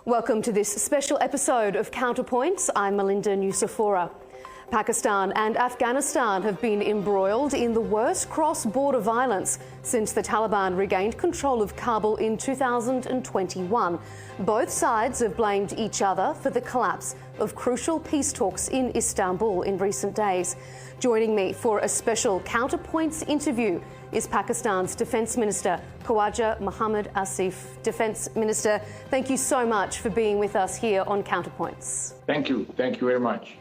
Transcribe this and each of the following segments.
Welcome to this special episode of Counterpoints. I'm Melinda Nusafora. Pakistan and Afghanistan have been embroiled in the worst cross-border violence since the Taliban regained control of Kabul in 2021. Both sides have blamed each other for the collapse of crucial peace talks in Istanbul in recent days. Joining me for a special Counterpoints interview is Pakistan's Defence Minister, Khwaja Mohammad Asif. Defence Minister, thank you so much for being with us here on Counterpoints. Thank you. Thank you very much.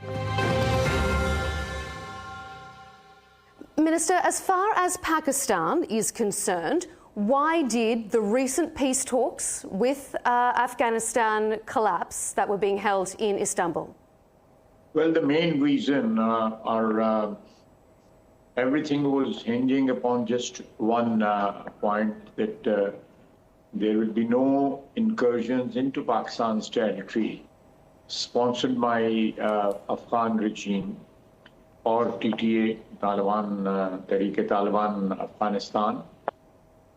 Minister, as far as Pakistan is concerned, why did the recent peace talks with Afghanistan collapse that were being held in Istanbul? Well, the main reason everything was hinging upon just one point, that there will be no incursions into Pakistan's territory sponsored by Afghan regime or TTA, Taliban, Tehrik-e-Taliban Afghanistan.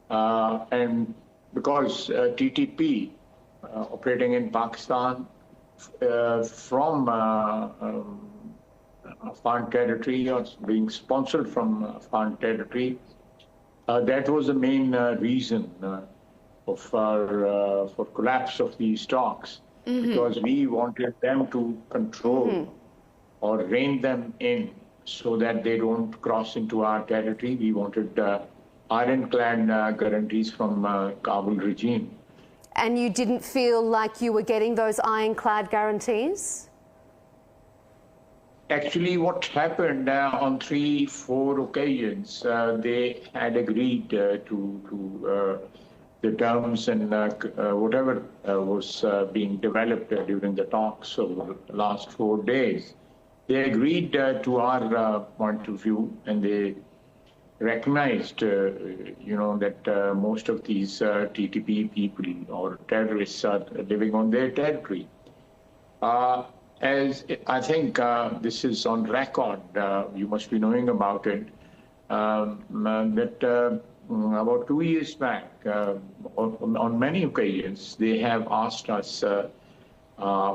And because TTP operating in Pakistan from Afghan territory or being sponsored from Afghan territory, that was the main reason for collapse of these talks, because we wanted them to control or rein them in so that they don't cross into our territory. We wanted ironclad guarantees from Kabul regime. And you didn't feel like you were getting those ironclad guarantees? Actually, what happened on 3-4 occasions, they had agreed to the terms and whatever was being developed during the talks over the last 4 days. They agreed to our point of view, and they recognized, that most of these TTP people or terrorists are living on their territory. As I think this is on record, you must be knowing about it, that about 2 years back, on many occasions, they have asked us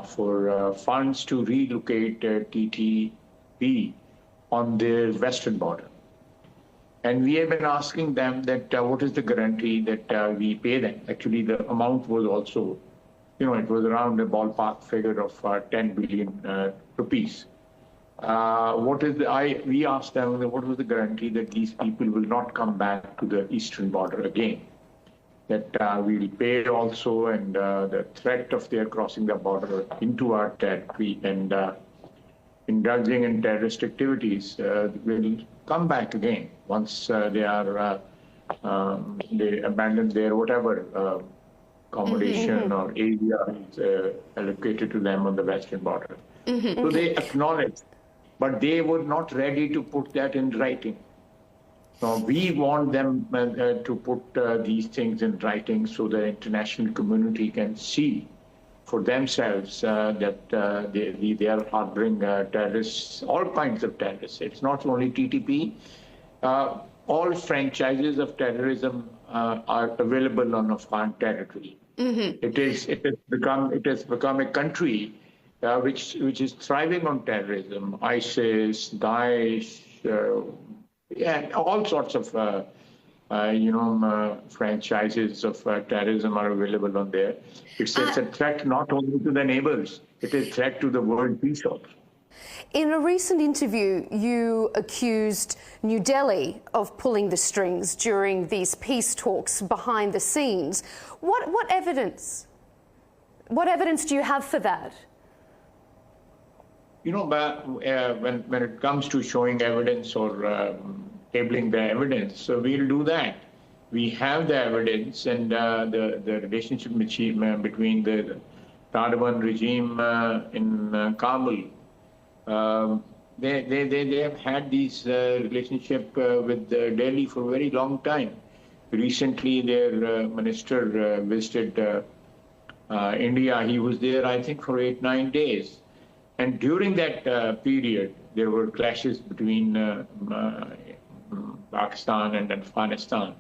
for funds to relocate TTP on their western border. And we have been asking them that what is the guarantee that we pay them. Actually, the amount was also, it was around a ballpark figure of 10 billion rupees. We asked them, what was the guarantee that these people will not come back to the eastern border again? That we'll pay also, and the threat of their crossing the border into our territory and indulging in terrorist activities will come back again once they abandon their whatever accommodation or area is allocated to them on the western border. So they acknowledged, but they were not ready to put that in writing. So we want them to put these things in writing so the international community can see for themselves that they are harboring terrorists, all kinds of terrorists. It's not only TTP. All franchises of terrorism are available on Afghan territory. It has become a country which is thriving on terrorism. ISIS, Daesh, all sorts of franchises of terrorism are available on there. It's a threat not only to the neighbors, it is a threat to the world peace also. In a recent interview, you accused New Delhi of pulling the strings during these peace talks behind the scenes. What evidence? What evidence do you have for that? When it comes to showing evidence or tabling the evidence, so we'll do that. We have the evidence, and the relationship between the Taliban regime in Kabul. They have had this relationship with Delhi for a very long time. Recently, their minister visited India. He was there, I think, for 8-9 days. And during that period, there were clashes between Pakistan and Afghanistan.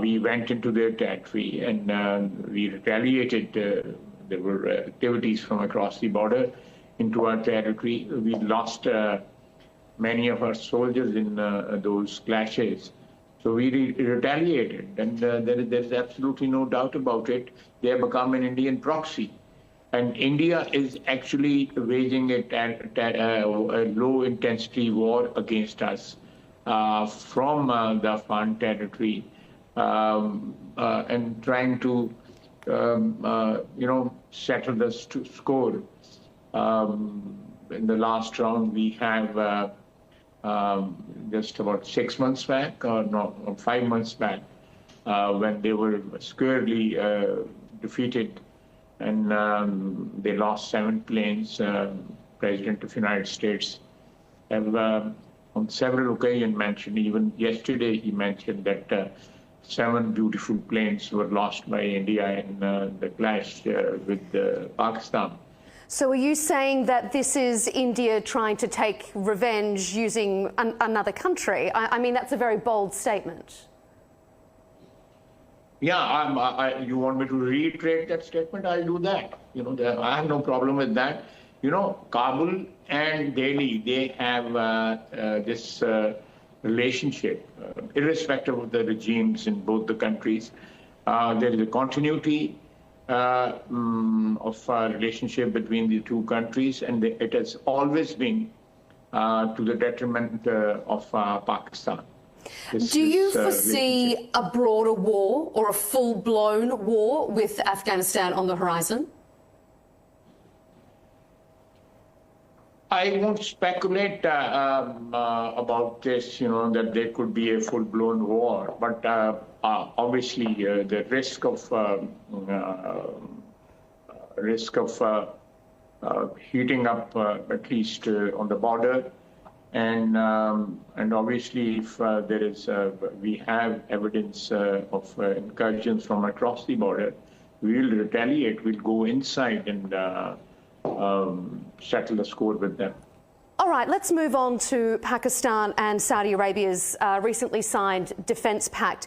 We went into their territory and we retaliated There were activities from across the border into our territory. We lost many of our soldiers in those clashes. So we retaliated, and there's absolutely no doubt about it. They have become an Indian proxy. And India is actually waging a low-intensity war against us from the Afghan territory and trying to, settle the score. In the last round, we have just about 6 months back, or no, 5 months back, when they were squarely defeated. And they lost 7 planes. President of the United States have on several occasions mentioned, even yesterday he mentioned that 7 beautiful planes were lost by India in the clash with Pakistan. So are you saying that this is India trying to take revenge using another country? I mean, that's a very bold statement. Yeah, you want me to reiterate that statement? I'll do that. I have no problem with that. Kabul and Delhi, they have this relationship, irrespective of the regimes in both the countries. There is a continuity of relationship between the two countries, and it has always been to the detriment of Pakistan. Do you foresee a broader war or a full-blown war with Afghanistan on the horizon? I won't speculate about this, that there could be a full-blown war, but obviously the risk of heating up, at least on the border, and obviously if there is, we have evidence of incursions from across the border, we will retaliate. We'll go inside and settle the score with them. All right, let's move on to Pakistan and Saudi Arabia's recently signed defence pact.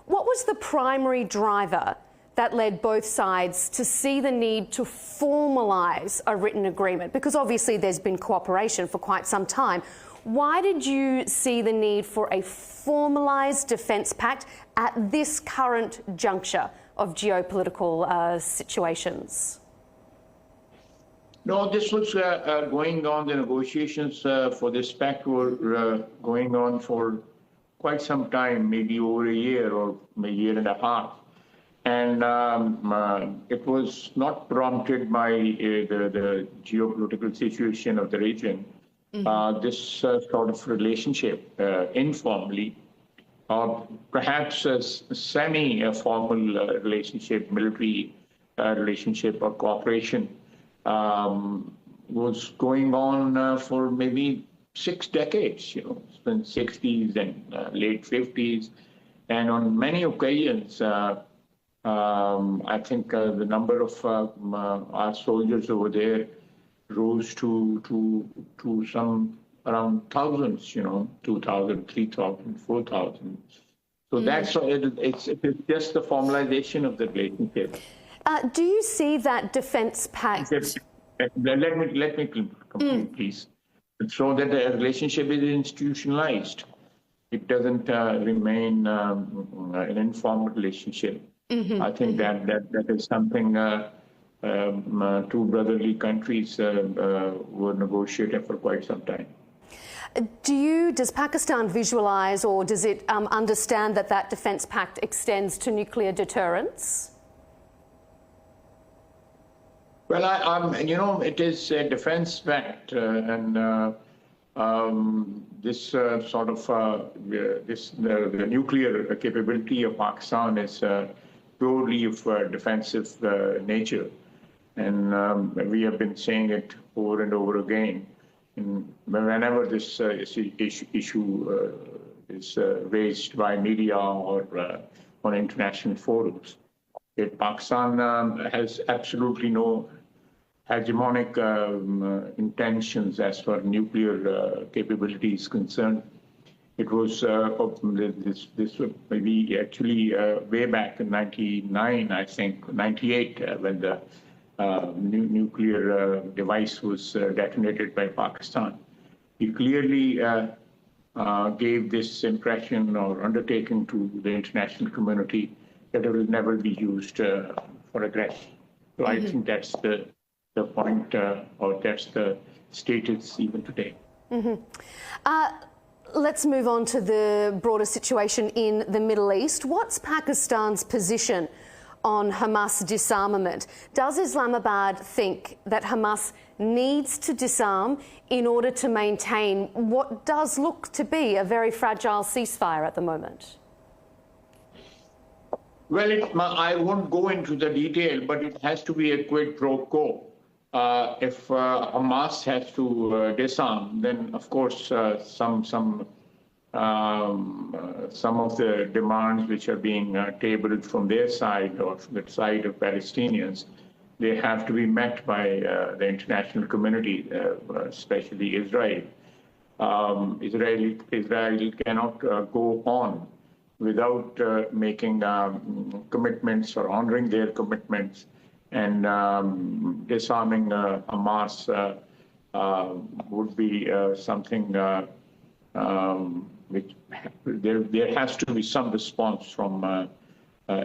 What was the primary driver that led both sides to see the need to formalise a written agreement? Because obviously there's been cooperation for quite some time. Why did you see the need for a formalised defence pact at this current juncture of geopolitical situations? No, this was going on. The negotiations for this pact were going on for quite some time, maybe over a year or a year and a half. And it was not prompted by the geopolitical situation of the region. This sort of relationship, informally, or perhaps a semi-formal relationship, military relationship or cooperation, was going on for maybe 6 decades, it's been 60s and late 50s. And on many occasions, I think the number of our soldiers over there rose to some around thousands, 2,000, 3,000, 4,000. So that's it's just the formalization of the relationship. Do you see that defence pact? Let me complete, please. So that the relationship is institutionalized. It doesn't remain an informal relationship. I think that is something two brotherly countries were negotiating for quite some time. Does Pakistan visualise, or does it understand that defence pact extends to nuclear deterrence? Well, it is a defence pact, and this sort of the nuclear capability of Pakistan is purely of defensive nature, and we have been saying it over and over again. And whenever this issue is raised by media or on international forums, Pakistan has absolutely no hegemonic intentions as far as nuclear capability is concerned. It was this was maybe actually way back in '99, I think, '98, when the nuclear device was detonated by Pakistan. He clearly gave this impression or undertaking to the international community that it will never be used for aggression. So I think that's the point, or that's the status even today. Let's move on to the broader situation in the Middle East. What's Pakistan's position on Hamas disarmament? Does Islamabad think that Hamas needs to disarm in order to maintain what does look to be a very fragile ceasefire at the moment? Well, I won't go into the detail, but it has to be a quid pro quo. If Hamas has to disarm, then of course some of the demands which are being tabled from their side or from the side of Palestinians, they have to be met by the international community, especially Israel. Israel cannot go on without making commitments or honoring their commitments, and disarming Hamas would be something which there has to be some response from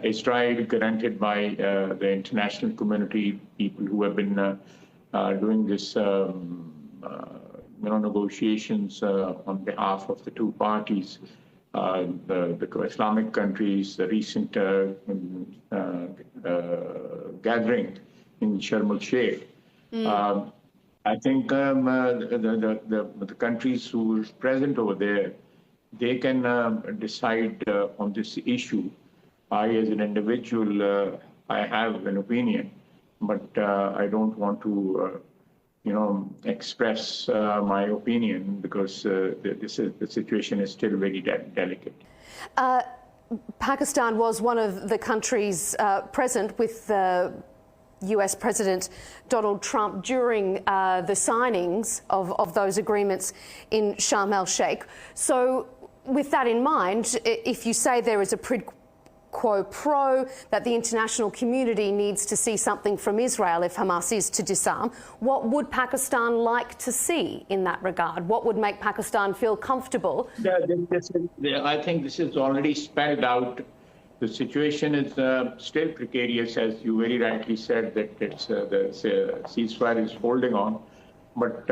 Israel, granted by the international community, people who have been doing this negotiations on behalf of the two parties, the Islamic countries, the recent gathering in Sharm el-Sheikh. I think the countries who are present over there, they can decide on this issue. I, as an individual, I have an opinion, but I don't want to, express my opinion because the situation is still very delicate. Pakistan was one of the countries present with US President Donald Trump during the signings of those agreements in Sharm el-Sheikh. So with that in mind, if you say there is a quo pro, that the international community needs to see something from Israel if Hamas is to disarm, what would Pakistan like to see in that regard? What would make Pakistan feel comfortable? I think this is already spelled out. The situation is still precarious, as you very rightly said, that the ceasefire is holding on, but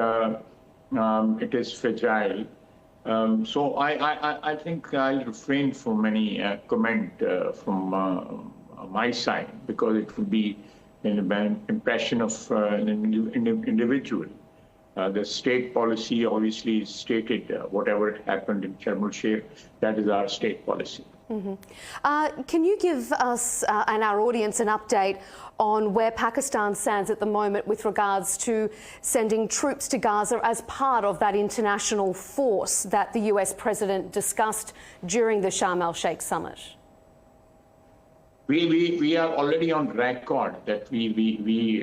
it is fragile. So I think I'll refrain from any comment from my side, because it will be an impression of an individual. The state policy obviously is stated, whatever happened in Sharm el-Sheikh, that is our state policy. Can you give us and our audience an update on where Pakistan stands at the moment with regards to sending troops to Gaza as part of that international force that the US President discussed during the Sharm el-Sheikh summit? We are already on record that we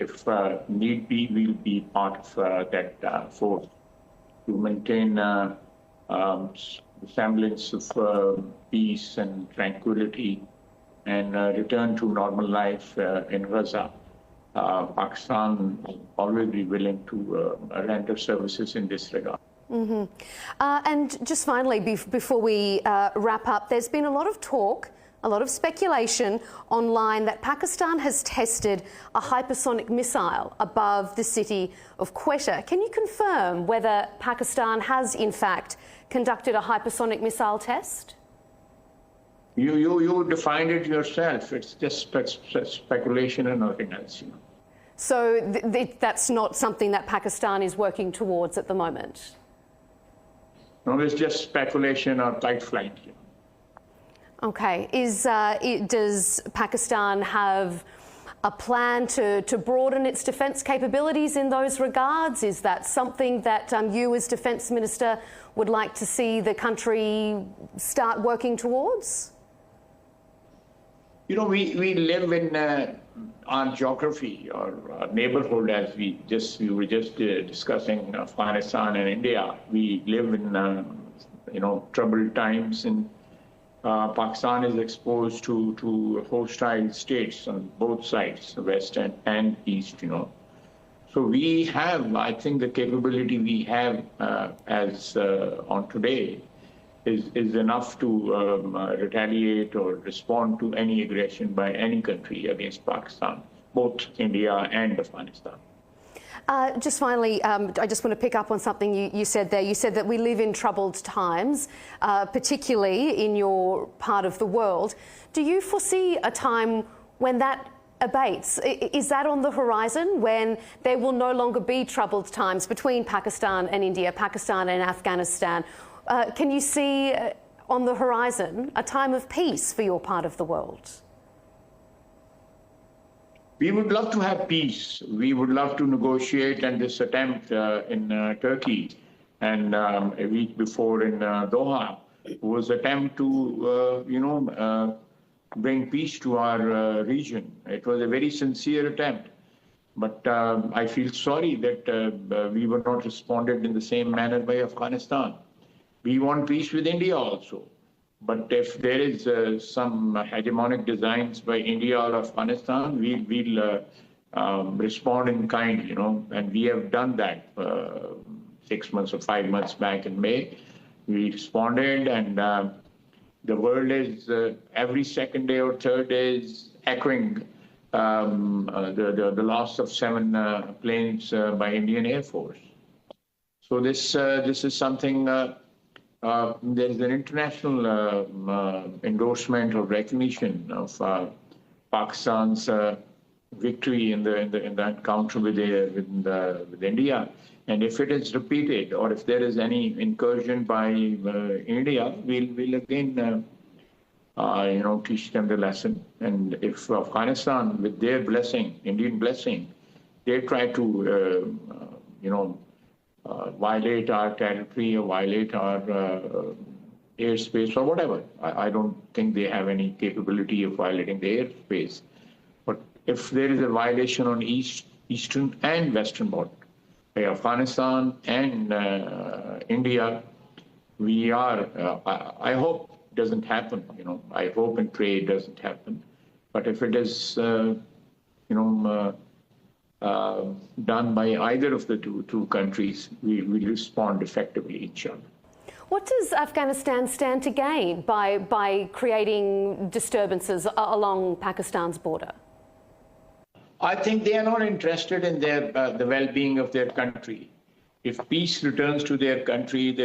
if need be, will be part of that force to maintain semblance of peace and tranquility and return to normal life in Gaza. Pakistan will always be willing to render services in this regard. And just finally, before we wrap up, there's been a lot of talk, a lot of speculation online that Pakistan has tested a hypersonic missile above the city of Quetta. Can you confirm whether Pakistan has, in fact, conducted a hypersonic missile test? You defined it yourself. It's just speculation and nothing else. So that's not something that Pakistan is working towards at the moment? No, it's just speculation or kite flight. Okay. Does Pakistan have a plan to broaden its defence capabilities in those regards? Is that something that you as Defence Minister would like to see the country start working towards? We live in our geography or our neighborhood, as we were just discussing Afghanistan and India. We live in troubled times, and Pakistan is exposed to hostile states on both sides, the West and East, So we have, I think the capability we have as on today is enough to retaliate or respond to any aggression by any country against Pakistan, both India and Afghanistan. Just finally, I just want to pick up on something you said there. You said that we live in troubled times, particularly in your part of the world. Do you foresee a time when that abates? Is that on the horizon, when there will no longer be troubled times between Pakistan and India, Pakistan and Afghanistan? Can you see on the horizon a time of peace for your part of the world? We would love to have peace. We would love to negotiate, and this attempt in Turkey and a week before in Doha was an attempt to, bring peace to our region. It was a very sincere attempt, but I feel sorry that we were not responded in the same manner by Afghanistan. We want peace with India also. But if there is some hegemonic designs by India or Afghanistan, we'll respond in kind, and we have done that 6 months or 5 months back in May. We responded, and the world is every second day or third day is echoing the loss of 7 planes by Indian Air Force. So this is something. There is an international endorsement or recognition of Pakistan's victory in the encounter with India, and if it is repeated or if there is any incursion by India, we'll again teach them the lesson. And if Afghanistan, with their blessing, Indian blessing, they try to violate our territory or violate our airspace or whatever. I don't think they have any capability of violating the airspace. But if there is a violation on eastern and western border by Afghanistan and India, we are, I hope it doesn't happen, I hope and pray it doesn't happen. But if it is, done by either of the two countries, we will respond effectively, inshallah. What does Afghanistan stand to gain by creating disturbances along Pakistan's border? I think they are not interested in the well-being of their country. If peace returns to their country,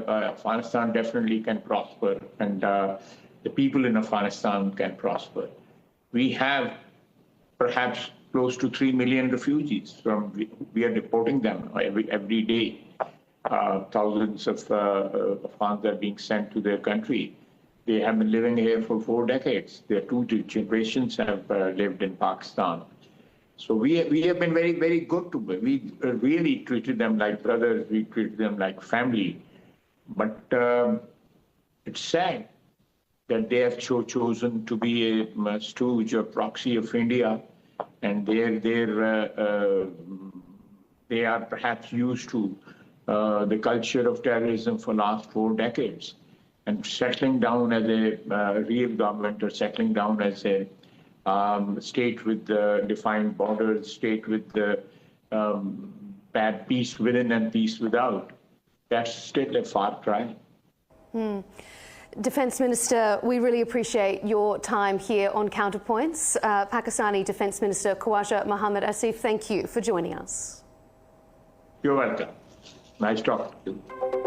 Afghanistan definitely can prosper, and the people in Afghanistan can prosper. We have perhaps close to 3 million refugees. We are deporting them every day. Thousands of Afghans are being sent to their country. They have been living here for 4 decades. Their 2 generations have lived in Pakistan. So we have been very, very good to them. We really treated them like brothers. We treated them like family. But it's sad that they have chosen to be a stooge or proxy of India, and they are perhaps used to the culture of terrorism for last 4 decades, and settling down as a real government, or settling down as a state with defined borders, state with bad peace within and peace without. That's still a far cry. Defence Minister, we really appreciate your time here on Counterpoints. Pakistani Defence Minister Khwaja Mohammad Asif, thank you for joining us. You're welcome. Nice talking to you.